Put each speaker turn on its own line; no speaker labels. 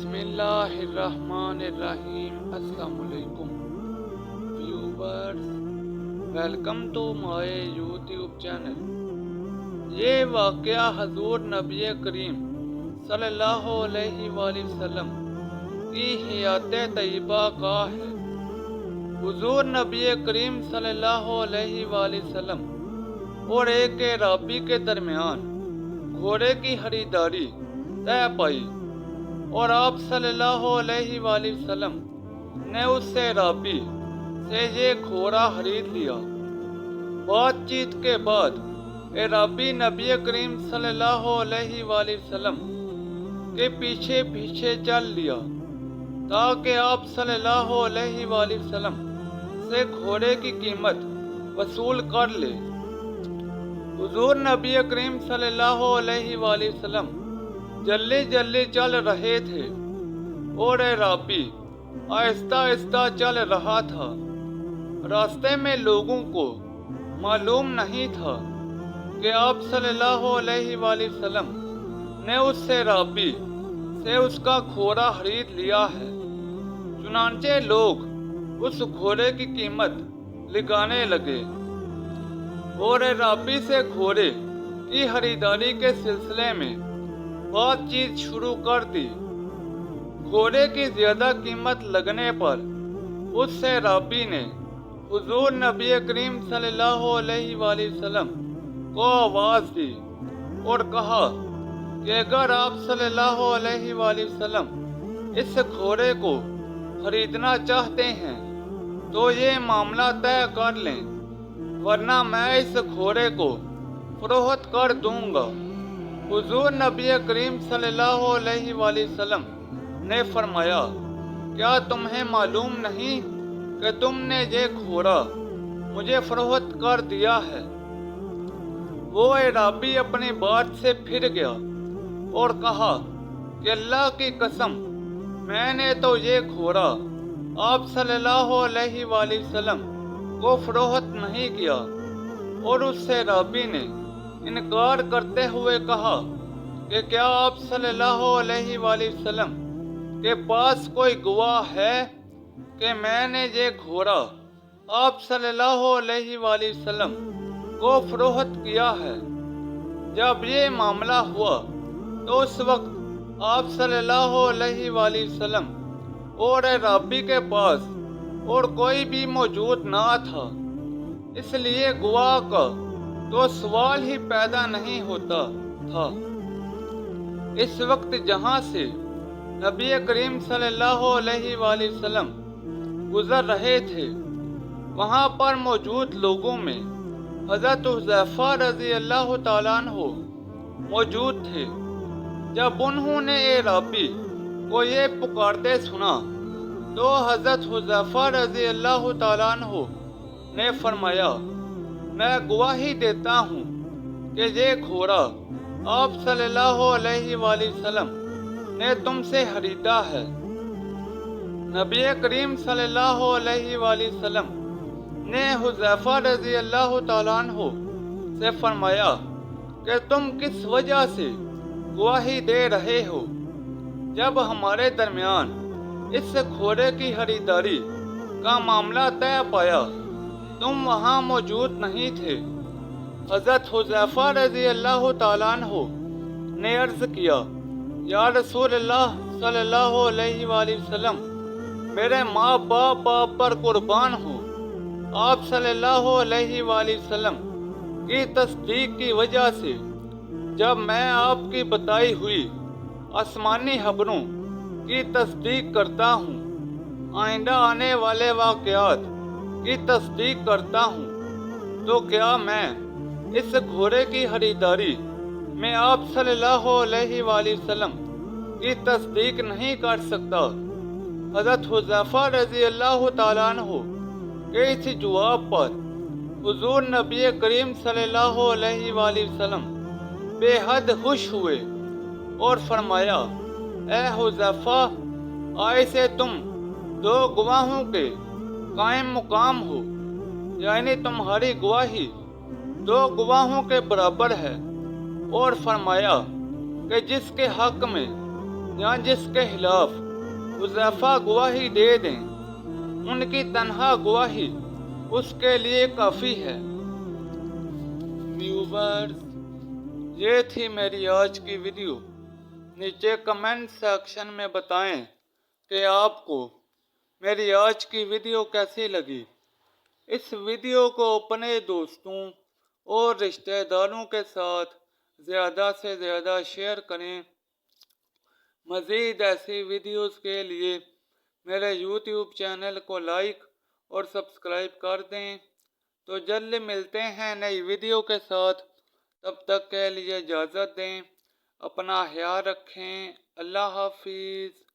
بسم اللہ الرحمن الرحیم۔ السلام علیکم viewers, welcome to my YouTube channel. یہ واقعہ حضور نبی کریم صلی اللہ علیہ وآلہ وسلم کی حیات طیبہ کا ہے۔ حضور نبی کریم صلی اللہ علیہ وآلہ وسلم اور ایک اعرابی کے درمیان گھوڑے کی خریداری طے پائی اور آپ صلی اللہ علیہ وآلہ وسلم نے اس اعرابی سے یہ گھوڑا خرید لیا۔ بات چیت کے بعد اعرابی نبی کریم صلی اللہ علیہ وآلہ وسلم کے پیچھے پیچھے چل لیا تاکہ آپ صلی اللہ علیہ وآلہ وسلم سے گھوڑے کی قیمت وصول کر لے۔ حضور نبی کریم صلی اللہ علیہ وآلہ وسلم جلدی جلدی چل رہے تھے اور اعرابی آہستہ آہستہ چل رہا تھا۔ راستے میں لوگوں کو معلوم نہیں تھا کہ آپ صلی اللہ علیہ وآلہ وسلم نے اس اعرابی سے اس کا گھوڑا خرید لیا ہے۔ چنانچہ لوگ اس گھوڑے کی قیمت لگانے لگے اور اعرابی سے گھوڑے کی خریداری کے سلسلے میں بات چیت شروع کر دی۔ گھوڑے کی زیادہ قیمت لگنے پر اس اعرابی نے حضور نبی کریم صلی اللہ علیہ وآلہ وسلم کو آواز دی اور کہا کہ اگر آپ صلی اللہ علیہ وآلہ وسلم اس گھوڑے کو خریدنا چاہتے ہیں تو یہ معاملہ طے کر لیں، ورنہ میں اس گھوڑے کو فروخت کر دوں گا۔ حضور نبی کریم صلی اللہ علیہ وآلہ وسلم نے فرمایا، کیا تمہیں معلوم نہیں کہ تم نے یہ گھوڑا مجھے فروخت کر دیا ہے؟ وہ اعرابی اپنی بات سے پھر گیا اور کہا کہ اللہ کی قسم، میں نے تو یہ گھوڑا آپ صلی اللہ علیہ وآلہ وسلم کو فروخت نہیں کیا۔ اور اس اعرابی نے انکار کرتے ہوئے کہا کہ کیا آپ صلی اللہ علیہ وآلہ وسلم کے پاس کوئی گواہ ہے کہ میں نے یہ گھوڑا آپ صلی اللہ علیہ وآلہ وسلم کو فروخت کیا ہے؟ جب یہ معاملہ ہوا تو اس وقت آپ صلی اللہ علیہ وآلہ وسلم اور اعرابی کے پاس اور کوئی بھی موجود نہ تھا، اس لیے گواہ کا تو سوال ہی پیدا نہیں ہوتا تھا۔ اس وقت جہاں سے نبی کریم صلی اللہ علیہ وآلہ وسلم گزر رہے تھے، وہاں پر موجود لوگوں میں حضرت حذیفہ رضی اللہ تعالیٰ عنہ موجود تھے۔ جب انہوں نے اعرابی کو یہ پکارتے سنا تو حضرت حذیفہ رضی اللہ تعالیٰ عنہ نے فرمایا، میں گواہی دیتا ہوں کہ یہ گھوڑا آپ صلی اللہ علیہ وآلہ وسلم نے تم سے خریدا ہے۔ نبی کریم صلی اللہ علیہ وآلہ وسلم نے حذیفہ رضی اللہ تعالیٰ عنہ سے فرمایا کہ تم کس وجہ سے گواہی دے رہے ہو؟ جب ہمارے درمیان اس گھوڑے کی خریداری کا معاملہ طے پایا تم وہاں موجود نہیں تھے۔ حضرت حذیفہ رضی اللہ تعالیٰ عنہ نے عرض کیا، یا رسول اللہ صلی اللہ علیہ وآلہ وسلم، میرے ماں باپ پر قربان ہوں، آپ صلی اللہ علیہ وآلہ وسلم کی تصدیق کی وجہ سے جب میں آپ کی بتائی ہوئی آسمانی خبروں کی تصدیق کرتا ہوں، آئندہ آنے والے واقعات کی تصدیق کرتا ہوں، تو کیا میں اس گھوڑے کی خریداری میں آپ صلی اللہ علیہ وآلہ وسلم کی تصدیق نہیں کر سکتا؟ حضرت حذیفہ رضی اللہ تعالیٰ عنہ کے اس جواب پر حضور نبی کریم صلی اللہ علیہ وآلہ وسلم بے حد خوش ہوئے اور فرمایا، اے حذیفہ، آج سے تم دو گواہوں کے قائم مقام ہو، یعنی تمہاری گواہی دو گواہوں کے برابر ہے۔ اور فرمایا کہ جس کے حق میں یا جس کے خلاف حذیفہ گواہی دے دیں، ان کی تنہا گواہی اس کے لیے کافی ہے۔ ویورز، یہ تھی میری آج کی ویڈیو۔ نیچے کمنٹ سیکشن میں بتائیں کہ آپ کو میری آج کی ویڈیو کیسی لگی۔ اس ویڈیو کو اپنے دوستوں اور رشتہ داروں کے ساتھ زیادہ سے زیادہ شیئر کریں۔ مزید ایسی ویڈیوز کے لیے میرے یوٹیوب چینل کو لائک اور سبسکرائب کر دیں۔ تو جلد ملتے ہیں نئی ویڈیو کے ساتھ، تب تک کے لیے اجازت دیں۔ اپنا خیال رکھیں۔ اللہ حافظ۔